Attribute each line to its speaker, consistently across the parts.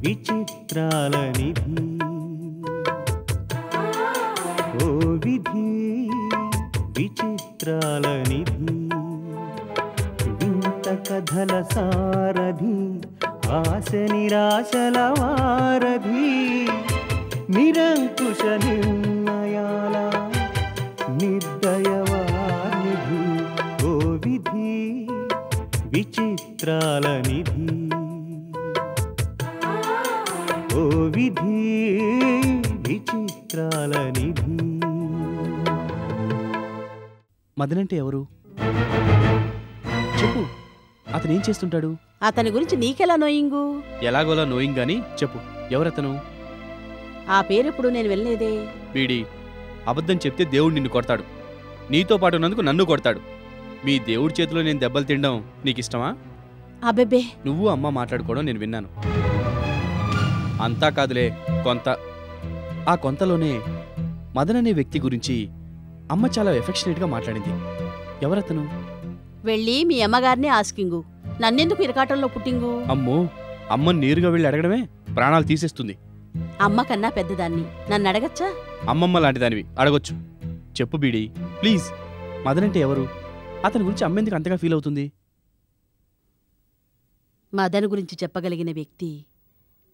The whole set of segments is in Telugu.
Speaker 1: విచిత్రాల నిధి ఓ విధి విచిత్రాల నిధి వింత కథల సారథి ఆశ నిరాశల వారధి నిరంకుశ నిర్ణయాల నిర్దయవానిధి ఓ విధి విచిత్రాల నిధి ఓ విధి విచిత్రాల నిధి.
Speaker 2: మదనంటే ఎవరు చెప్పు, అతనేం చేస్తుంటాడు?
Speaker 3: అతని గురించి నీకెలా నోయింగు?
Speaker 2: ఎలాగోలా నోయింగ్ గాని చెప్పు, ఎవరతను?
Speaker 3: ఆ పేరెప్పుడు నేను వెళ్ళలేదే.
Speaker 2: వీడి అబద్ధం చెప్తే దేవుడు నిన్ను కొడతాడు, నీతో పాటు ఉన్నందుకు నన్ను కొడతాడు. మీ దేవుడి చేతిలో నేను దెబ్బలు తినడం నీకిష్టమా?
Speaker 3: అబ్బెబ్బే,
Speaker 2: నువ్వు అమ్మ మాట్లాడుకోవడం నేను విన్నాను. అంతా కాదులే, కొంత. ఆ కొంతలోనే మదన్ అనే వ్యక్తి గురించి అమ్మ చాలా ఎఫెక్షనేట్గా మాట్లాడింది. ఎవరతను?
Speaker 3: వెళ్ళి మీ అమ్మగారిని ఆస్కింగు, నన్నెందుకు ఇరకాటంలో పుట్టింగు?
Speaker 2: అమ్మో, అమ్మని నేరుగా వెళ్ళి అడగడమే ప్రాణాలు తీసేస్తుంది.
Speaker 3: అమ్మ కన్నా పెద్దదాన్ని, నన్ను అడగచ్చా?
Speaker 2: అమ్మమ్మ లాంటి దానివి, అడగొచ్చు. చెప్పు బీడి ప్లీజ్, మదన్ అంటే ఎవరు? అతని గురించి అమ్మెందుకు అంతగా ఫీల్ అవుతుంది?
Speaker 3: మదన్ గురించి చెప్పగలిగిన వ్యక్తి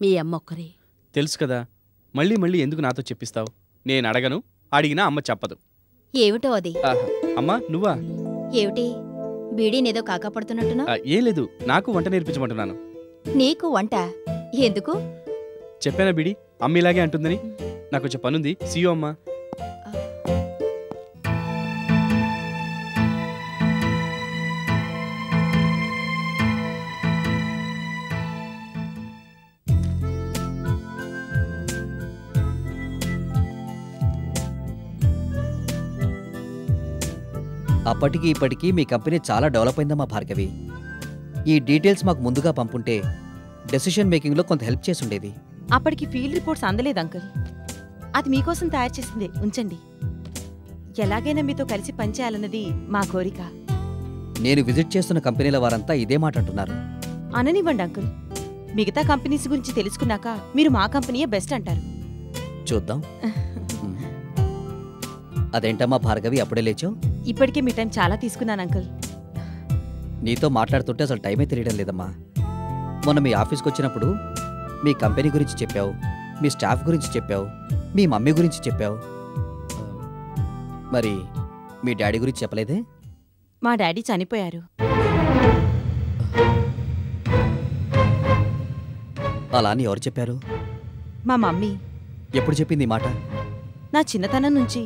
Speaker 3: మీ అమ్మ ఒక్కరే.
Speaker 2: తెలుసు కదా, మళ్ళీ మళ్ళీ ఎందుకు నాతో చెప్పిస్తావు? నేను అడగను, అడిగినా అమ్మ చెప్పదు.
Speaker 4: ఏమిటో అది?
Speaker 2: అమ్మా నువ్వా?
Speaker 4: ఏమిటి బీడీనేదో కాకాపడుతున్నట్టునా?
Speaker 2: ఏం లేదు, నాకు వంట నేర్పించమంటున్నాను.
Speaker 4: నీకు వంట ఎందుకు?
Speaker 2: చెప్పానా బీడి, అమ్మ ఇలాగే అంటుందని? నాకు కొంచెం పనుంది, సీయో అమ్మా.
Speaker 5: అప్పటికి ఇప్పటికీ మీ కంపెనీ చాలా డెవలప్ అయిందమ్మా భార్గవి. ఈ డీటెయిల్స్ మాకు ముందుగా పంపుంటే డెసిషన్ మేకింగ్లో కొంత హెల్ప్ చేసి ఉండేది.
Speaker 6: అప్పటికి ఫీల్డ్ రిపోర్ట్స్ అందలేదు అంకుల్. అది మీకోసం తయారు చేసిందే, ఉంచండి. ఎలాగైనా మీతో కలిసి పనిచేయాలన్నది మా కోరిక.
Speaker 5: నేను విజిట్ చేస్తున్న కంపెనీల వారంతా ఇదే మాట అంటున్నారు.
Speaker 6: అననివ్వండి అంకుల్, మిగతా కంపెనీస్ గురించి తెలుసుకున్నాక మీరు మా కంపెనీయే బెస్ట్ అంటారు.
Speaker 5: చూద్దాం. అదేంటమ్మా భార్గవి, అప్పుడే లేచావు?
Speaker 6: ఇప్పటికే మీ టైం చాలా తీసుకున్నాను అంకుల్.
Speaker 5: నీతో మాట్లాడుతుంటే అసలు టైమే తెలియడం లేదమ్మా. మొన్న మీ ఆఫీస్కి వచ్చినప్పుడు మీ కంపెనీ గురించి చెప్పావు, మీ స్టాఫ్ గురించి చెప్పావు, మీ మమ్మీ గురించి చెప్పావు. మరి మీ డాడీ గురించి చెప్పలేదే?
Speaker 6: మా డాడీ చనిపోయారు.
Speaker 5: అలా అని ఎవరు చెప్పారు?
Speaker 6: మా మమ్మీ.
Speaker 5: ఎప్పుడు చెప్పింది ఈ మాట?
Speaker 6: నా చిన్నతనం నుంచి.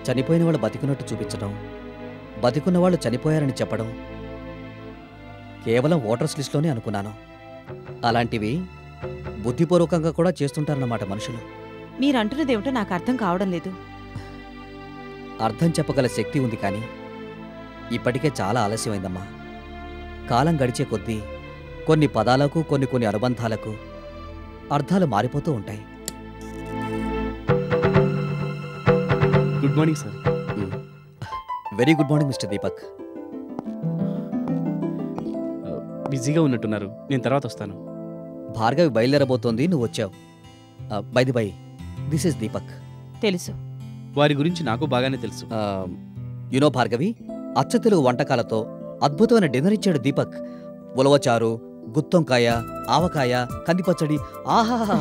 Speaker 5: చనిపోయిన వాళ్ళు బతికున్నట్టు చూపించడం, బతికున్న వాళ్ళు చనిపోయారని చెప్పడం కేవలం ఓటర్స్ లిస్టులోనే అనుకున్నాను. అలాంటివి బుద్ధిపూర్వకంగా కూడా చేస్తుంటారన్నమాట మనుషులు.
Speaker 6: మీరంటున్నదేమిటో నాకు అర్థం కావడం లేదు.
Speaker 5: అర్థం చెప్పగల శక్తి ఉంది, కానీ ఇప్పటికే చాలా ఆలస్యమైందమ్మా. కాలం గడిచే కొద్దీ కొన్ని పదాలకు కొన్ని అనుబంధాలకు అర్థాలు మారిపోతూ ఉంటాయి.
Speaker 2: Good morning sir.
Speaker 5: Very good morning mister Deepak.
Speaker 2: బిజీగా ఉన్నట్టున్నారు, నేను తర్వాత వస్తాను.
Speaker 5: భార్గవి బయలుదేరబోతోంది, నువ్వు వచ్చావు. By the by, this is Deepak.
Speaker 6: తెలుసు,
Speaker 2: వారి గురించి నాకు బాగానే తెలుసు.
Speaker 5: యునో భార్గవి, అచ్చ తెలుగు వంటకాలతో అద్భుతమైన డిన్నర్ ఇచ్చాడు దీపక్. ఉలవచారు, గుత్తొంకాయ, ఆవకాయ, కందిపచ్చడి. ఆహాహా!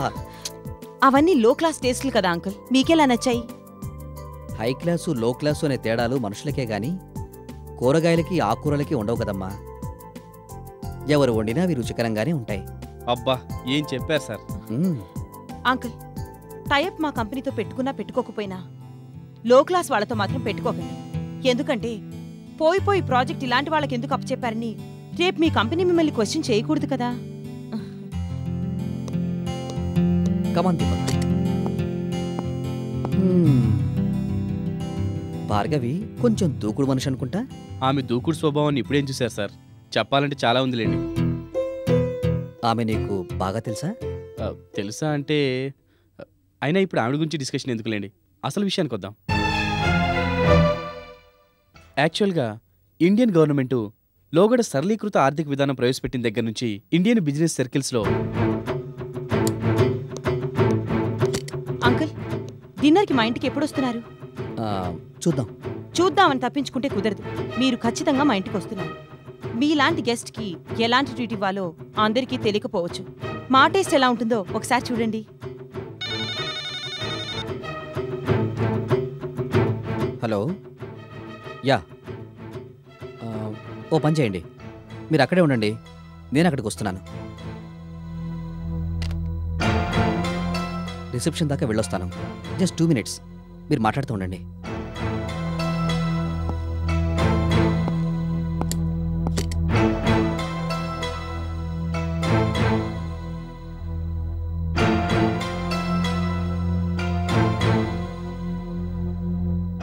Speaker 6: అవన్నీ లో క్లాస్ టేస్టులు కదా అంకుల్, మీకెలా నచ్చాయి?
Speaker 5: హై క్లాసు లో క్లాసు అనే తేడాలు మనుషులకే గాని కూరగాయలకి ఆకుకూరలకి ఉండవు కదమ్మా. ఎవరు వండినా అవి రుచికరంగానే ఉంటాయి.
Speaker 2: అబ్బా, ఏం చెప్పారు సార్.
Speaker 6: అంకుల్, టైప్ మా కంపెనీతో పెట్టుకున్నా పెట్టుకోకపోయినా లో క్లాస్ వాళ్ళతో మాత్రం పెట్టుకోకండి. ఎందుకంటే పోయి ప్రాజెక్ట్ ఇలాంటి వాళ్ళకి ఎందుకు అప్పచెప్పారని రేపు మీ కంపెనీ మిమ్మల్ని క్వశ్చన్ చేయకూడదు కదా.
Speaker 5: కమాన్ దీపక్. భార్గవి కొంచెం దూకుడు మనిషి అనుకుంటా.
Speaker 2: ఆమె దూకుడు స్వభావాన్ని ఇప్పుడేం చూశారు సార్? చెప్పాలంటే చాలా ఉందిలేండి.
Speaker 5: ఆమె నీకు బాగా తెలుసా?
Speaker 2: తెలుసా అంటే, అయినా ఇప్పుడు ఆవిడ గురించి డిస్కషన్ ఎందుకులేండి, అసలు విషయానికి వద్దాం. యాక్చువల్గా ఇండియన్ గవర్నమెంటు లోగడ సరళీకృత ఆర్థిక విధానం ప్రవేశపెట్టిన దగ్గర నుంచి ఇండియన్ బిజినెస్ సర్కిల్స్లో
Speaker 6: అంకుల్ డిన్నర్కి మా ఇంటికి ఎప్పుడు వస్తున్నారు?
Speaker 5: చూద్దాం.
Speaker 6: చూద్దామని తప్పించుకుంటే కుదరదు. మీరు ఖచ్చితంగా మా ఇంటికి వస్తున్నారు. మీలాంటి గెస్ట్కి ఎలాంటి ట్రీట్ ఇవ్వాలో అందరికీ తెలియకపోవచ్చు. మా టేస్ట్ ఎలా ఉంటుందో ఒకసారి చూడండి.
Speaker 5: హలో, యా, ఓ పని చేయండి, మీరు అక్కడే ఉండండి, నేను అక్కడికి వస్తున్నాను. రిసెప్షన్ దాకా వెళ్ళొస్తాను. జస్ట్ 2 minutes, మీరు మాట్లాడుతూ ఉండండి.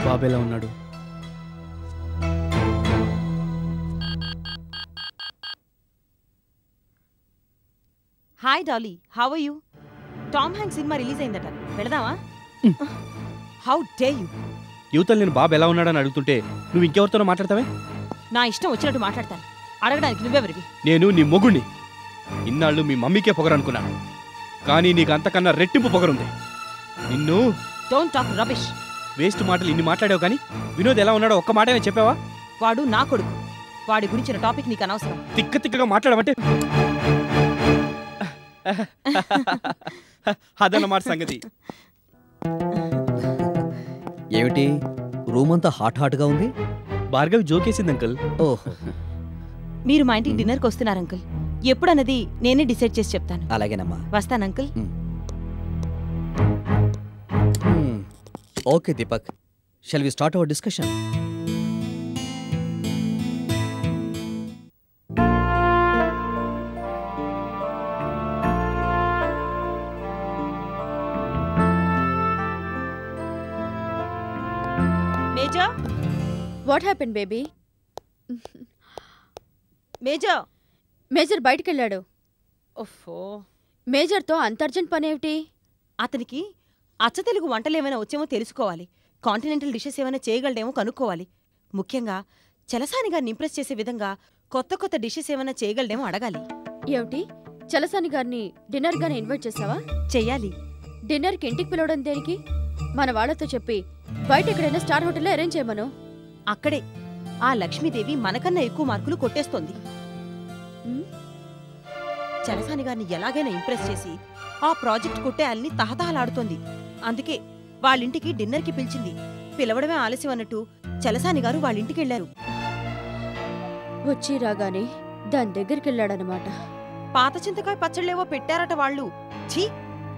Speaker 2: బాబు ఎలా ఉన్నాడు?
Speaker 6: Hi Dolly, how are you? Tom Hanks సినిమా రిలీజ్ అయిందట, వెళదామా? How dare you!
Speaker 2: యువతలు నేను బాబు ఎలా ఉన్నాడని అడుగుతుంటే నువ్వు ఇంకెవరితోనో మాట్లాడతావే?
Speaker 6: నా ఇష్టం వచ్చినట్టు మాట్లాడతాను. అడగడానికి నువ్వెవరివి?
Speaker 2: నేను నీ మొగుణ్ణి. ఇన్నాళ్ళు మీ మమ్మీకే పొగరనుకున్నాను, కానీ నీకు అంతకన్నా రెట్టింపు పొగరుంది. నిన్ను
Speaker 6: డోంట్ టాక్ రబిష్.
Speaker 2: వేస్ట్ మాటలు ఇన్ని మాట్లాడావు, కానీ వినోద్ ఎలా ఉన్నాడో ఒక్క మాటనే చెప్పావా?
Speaker 6: వాడు నా కొడుకు. వాడి గురించిన టాపిక్ నీకు అనవసరం.
Speaker 2: తిక్కగా మాట్లాడమంటే అదన్నమాట సంగతి.
Speaker 5: ఏమిటి రూమ్ అంతా హాట్గా ఉంది?
Speaker 2: భార్గవి జోకేసింది అంకుల్.
Speaker 5: ఓహో,
Speaker 6: మీరు మా ఇంటికి డిన్నర్కి వస్తున్నారు అంకుల్. ఎప్పుడన్నది నేనే డిసైడ్ చేసి చెప్తాను.
Speaker 5: అలాగేనమ్మా.
Speaker 6: వస్తాను uncle.
Speaker 5: Okay Deepak, shall we start our discussion?
Speaker 6: Major,
Speaker 3: what happen baby?
Speaker 6: Major.
Speaker 3: Major బయటికెళ్ళాడు.
Speaker 6: ఓఫో,
Speaker 3: మేజర్తో అంత అర్జెంట్ పనేమిటి?
Speaker 6: అతనికి అచ్చ తెలుగు వంటలేమైనా వచ్చేమో తెలుసుకోవాలి. కాంటినెంటల్ డిషెస్ ఏమైనా చేయగలడేమో కనుక్కోవాలి. ముఖ్యంగా చలసాని గారిని ఇంప్రెస్ చేసే విధంగా కొత్త కొత్త డిషెస్ ఏమైనా చేయగలడేమో అడగాలి.
Speaker 3: ఏమిటి, చలసాని గారిని డిన్నర్ గాని ఇన్వైట్ చేసావా?
Speaker 6: చెయ్యాలి.
Speaker 3: డిన్నర్కి ఇంటికి పిలవడం దేనికి? మన వాళ్ళతో చెప్పి బయట ఎక్కడైనా స్టార్ హోటల్లో అరేంజ్ చేయమను.
Speaker 6: అక్కడే ఆ లక్ష్మీదేవి మనకన్నా ఎక్కువ మార్కులు కొట్టేస్తోంది. చలసాని గారిని ఎలాగైనా ఇంప్రెస్ చేసి ఆ ప్రాజెక్ట్ కొట్టేయాలని తహతహలాడుతోంది. అందుకే వాళ్ళింటికి డిన్నర్కి పిలిచింది. పిలవడమే ఆలస్యం అన్నట్టు చలసాని గారు వాళ్ళింటికి వెళ్లారు.
Speaker 3: వచ్చి రాగానే దాని దగ్గరికి వెళ్ళాడనమాట.
Speaker 6: పాత చింతకాయ పచ్చళ్ళేవో పెట్టారట వాళ్ళు. ఛీ,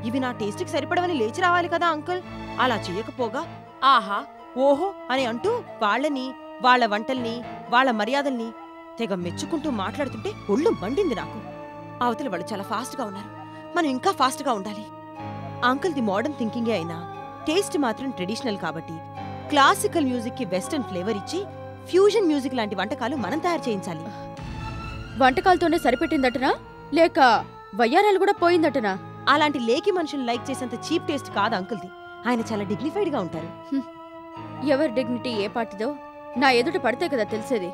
Speaker 6: ఇవి నా టేస్ట్కి సరిపడవని లేచి రావాలి కదా అంకుల్. అలా చెయ్యకపోగా ఆహా ఓహో అని అంటూ వాళ్ళని, వాళ్ళ వంటల్ని, వాళ్ళ మర్యాదల్ని తెగ మెచ్చుకుంటూ మాట్లాడుతుంటే ఒళ్ళు మండింది నాకు. అవతల వాళ్ళు చాలా ఫాస్ట్గా ఉన్నారు, మనం ఇంకా ఫాస్ట్గా ఉండాలి. అంకుల్ ది మోడర్న్ థింకింగే అయినా టేస్ట్ మాత్రం ట్రెడిషనల్ కాబట్టి క్లాసికల్ మ్యూజిక్కి వెస్టర్న్ ఫ్లేవర్ ఇచ్చి ఫ్యూజన్ మ్యూజిక్ లాంటి వంటకాలు మనం తయారు చేయించాలి.
Speaker 3: వంటకాలతోనే సరిపెట్టిందటనా, లేక వయ్యారాలు కూడా పోయిందటనా?
Speaker 6: అలాంటి లేకి మనుషులు లైక్ చేసేంత చీప్ టేస్ట్ కాదు అంకుల్ది. ఆయన చాలా డిగ్నిఫైడ్గా ఉంటారు.
Speaker 3: ఎవరి డిగ్నిటీ ఏ పాటిదో నా ఎదుట పడితే కదా తెలిసేది.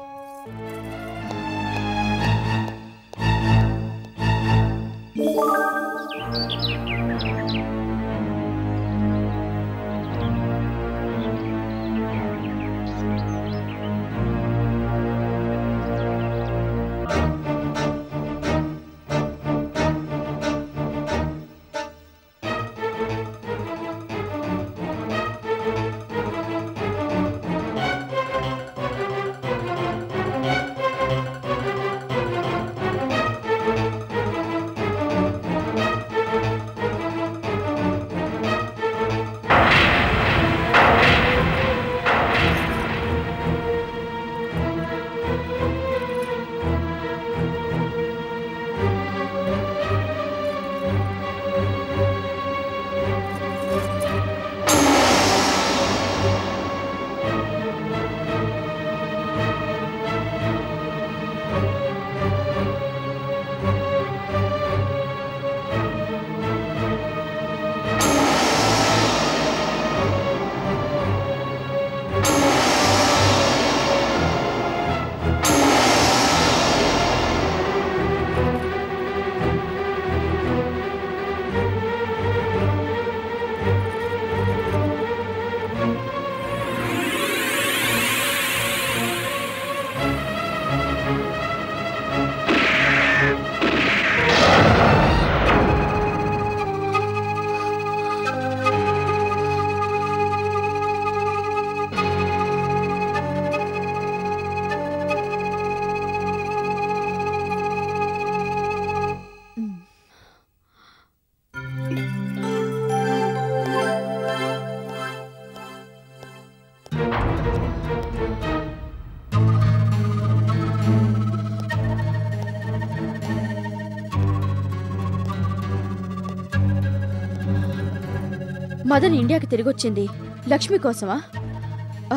Speaker 3: మదన్ ఇండియాకి తిరిగొచ్చింది లక్ష్మి కోసమా?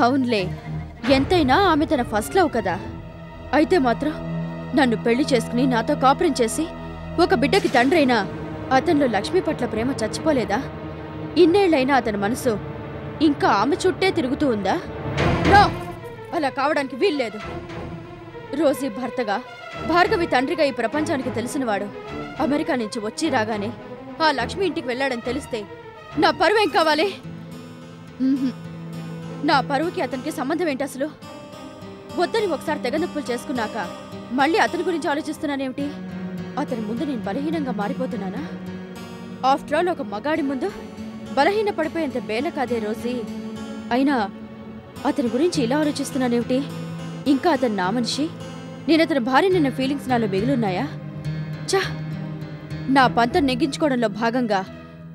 Speaker 3: అవునులే, ఎంతైనా ఆమె తన ఫస్ట్ లవ్ కదా. అయితే మాత్రం నన్ను పెళ్లి చేసుకుని నాతో కాపురం చేసి ఒక బిడ్డకి తండ్రైనా అతనిలో లక్ష్మి పట్ల ప్రేమ చచ్చిపోలేదా? ఇన్నేళ్లైనా అతని మనసు ఇంకా ఆమె చుట్టే తిరుగుతూ ఉందా? నో, అలా కావడానికి వీల్లేదు. రోజీ భర్తగా, భార్గవి తండ్రిగా ఈ ప్రపంచానికి తెలిసినవాడు అమెరికా నుంచి వచ్చి రాగానే ఆ లక్ష్మి ఇంటికి వెళ్ళాడని తెలిస్తే నా పరువేం కావాలి? నా పరువుకి అతనికి సంబంధం ఏంటి అసలు? వద్దని ఒకసారి తెగనొప్పులు చేసుకున్నాక మళ్ళీ అతని గురించి ఆలోచిస్తున్నానేమిటి? అతని ముందు నేను బలహీనంగా మారిపోతున్నానా? ఆఫ్టర్ ఆల్ ఒక మగాడి ముందు బలహీన పడిపోయేంత బేల కాదే రోజీ. అయినా అతని గురించి ఇలా ఆలోచిస్తున్నానేమిటి? ఇంకా అతను నా మనిషి, నేను అతని భార్య నిన్న ఫీలింగ్స్ నాలో మిగిలిన్నాయా? చా, నా పంతం నెగ్గించుకోవడంలో భాగంగా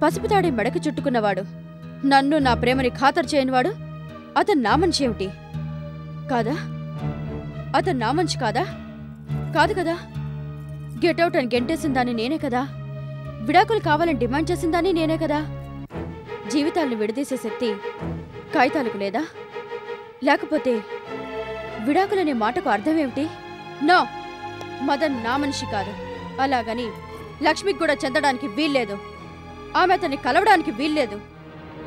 Speaker 3: పసుపు తాడే మెడకు చుట్టుకున్నవాడు, నన్ను నా ప్రేమని ఖాతరు చేయనివాడు అతను నా మనిషి ఏమిటి? కాదా? అతను నా మనిషి కాదా? కాదు కదా. గెట్అవుట్ అని గెంటేసిన దాన్ని నేనే కదా. విడాకులు కావాలని డిమాండ్ చేసిన దాన్ని నేనే కదా. జీవితాలను విడదీసే శక్తి కాగితాలకు లేదా? లేకపోతే విడాకులనే మాటకు అర్థమేమిటి? నో, మదన్ నా మనిషి కాదు. అలాగని లక్ష్మికి కూడా చెందడానికి వీల్లేదు. ఆమె అతన్ని కలవడానికి వీల్లేదు.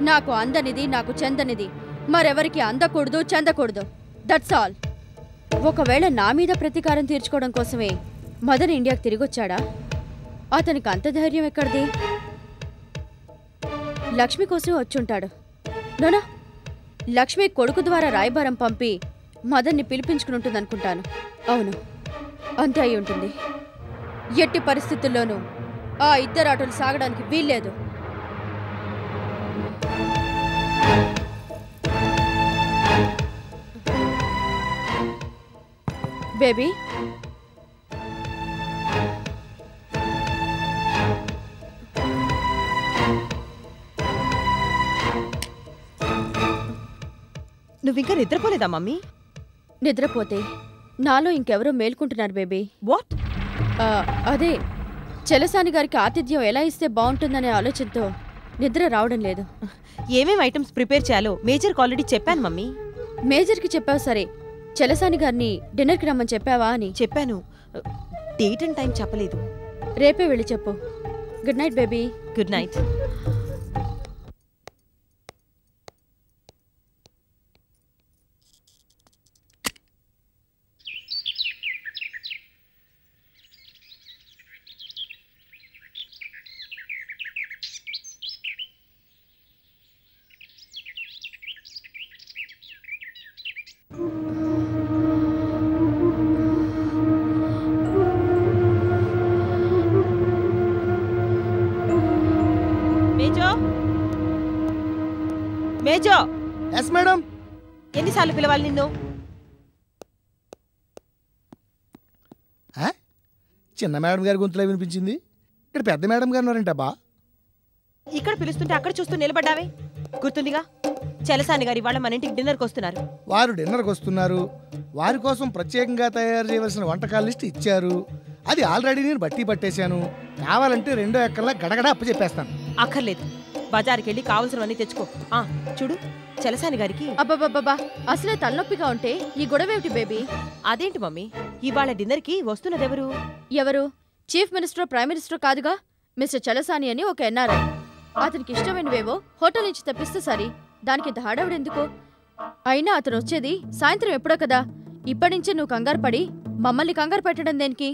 Speaker 3: నాకు అందనిది, నాకు చెందనిది మరెవరికి అందకూడదు, చెందకూడదు. That's all. ఒకవేళ నా మీద ప్రతీకారం తీర్చుకోవడం కోసమే మదన్ ఇండియాకి తిరిగొచ్చాడా? అతనికి అంత ధైర్యం ఎక్కడిది? లక్ష్మి కోసం వచ్చుంటాడు. నోనా, లక్ష్మి కొడుకు ద్వారా రాయబారం పంపి మదన్ని పిలిపించుకునుంటుందనుకుంటాను. అవును, అంతే అయి ఉంటుంది. ఎట్టి పరిస్థితుల్లోనూ ఆ ఇద్దరు ఆటలు సాగడానికి వీల్లేదు. బేబీ,
Speaker 6: నువ్వింకా నిద్రపోలేదా మమ్మీ?
Speaker 3: నిద్రపోతే నాలో ఇంకెవరో మేల్కుంటున్నారు బేబీ.
Speaker 6: వాట్?
Speaker 3: అదే, చలసాని గారికి ఆతిథ్యం ఎలా ఇస్తే బాగుంటుందనే ఆలోచనతో నిద్ర రావడం లేదు.
Speaker 6: ఏమేం ఐటమ్స్ ప్రిపేర్ చేయాలో మేజర్కి ఆల్రెడీ చెప్పాను మమ్మీ.
Speaker 3: మేజర్కి చెప్పావు సరే, చలసాని గారిని డిన్నర్కి రమ్మని చెప్పావా అని?
Speaker 6: చెప్పాను. డేట్ అండ్ టైం చెప్పలేదు.
Speaker 3: రేపే వెళ్ళి చెప్పు. Good night baby.
Speaker 6: Good night. మేజో.
Speaker 7: Yes madam.
Speaker 6: ఎన్నిసార్లు పిలవాలి నిన్ను?
Speaker 7: చిన్న మేడం గారి గొంతులో వినిపించింది. ఇక్కడ పెద్ద మేడం గారు ఉన్నారంటబ్బా.
Speaker 6: ఇక్కడ పిలుస్తుంటే అక్కడ చూస్తూ నిలబడ్డావే? గుర్తుందిగా, చలసాని గారి వాళ్ళ మన ఇంటికి డిన్నర్కి వస్తున్నారు.
Speaker 7: వారు డిన్నర్కి వస్తున్నారు. వారి కోసం ప్రత్యేకంగా తయారు చేయవలసిన వంటకాల లిస్ట్ ఇచ్చారు. అది ఆల్రెడీ నేను బట్టి పట్టేశాను. కావాలంటే రెండో ఎక్కర్లా గడగడ అప్పచెప్పేస్తాను.
Speaker 6: అక్కర్లేదు, బజార్కి వెళ్ళి కావాల్సినవన్నీ తెచ్చుకో. చూడు, చలసాని గారికి
Speaker 3: అబ్బబ్బబ్బా, అసలే తలనొప్పిగా ఉంటే ఈ గొడవేమిటి బేబీ?
Speaker 6: అదేంటి మమ్మీ, ఇవాళ డిన్నర్కి వస్తున్నదెవరు?
Speaker 3: ఎవరు? చీఫ్ మినిస్టర్, ప్రైమ్ మినిస్టర్ కాదుగా, మిస్టర్ చలసాని అని ఒక ఎన్ఆర్ఐ. అతనికి ఇష్టమైనవేవో హోటల్ నుంచి తెప్పిస్తే సరి, దానికి ఇంత హడావిడెందుకు? అయినా అతను వచ్చేది సాయంత్రం ఎప్పుడో కదా. ఇప్పటి నుంచే నువ్వు కంగారు పడి మమ్మల్ని కంగారు పెట్టడం దేనికి?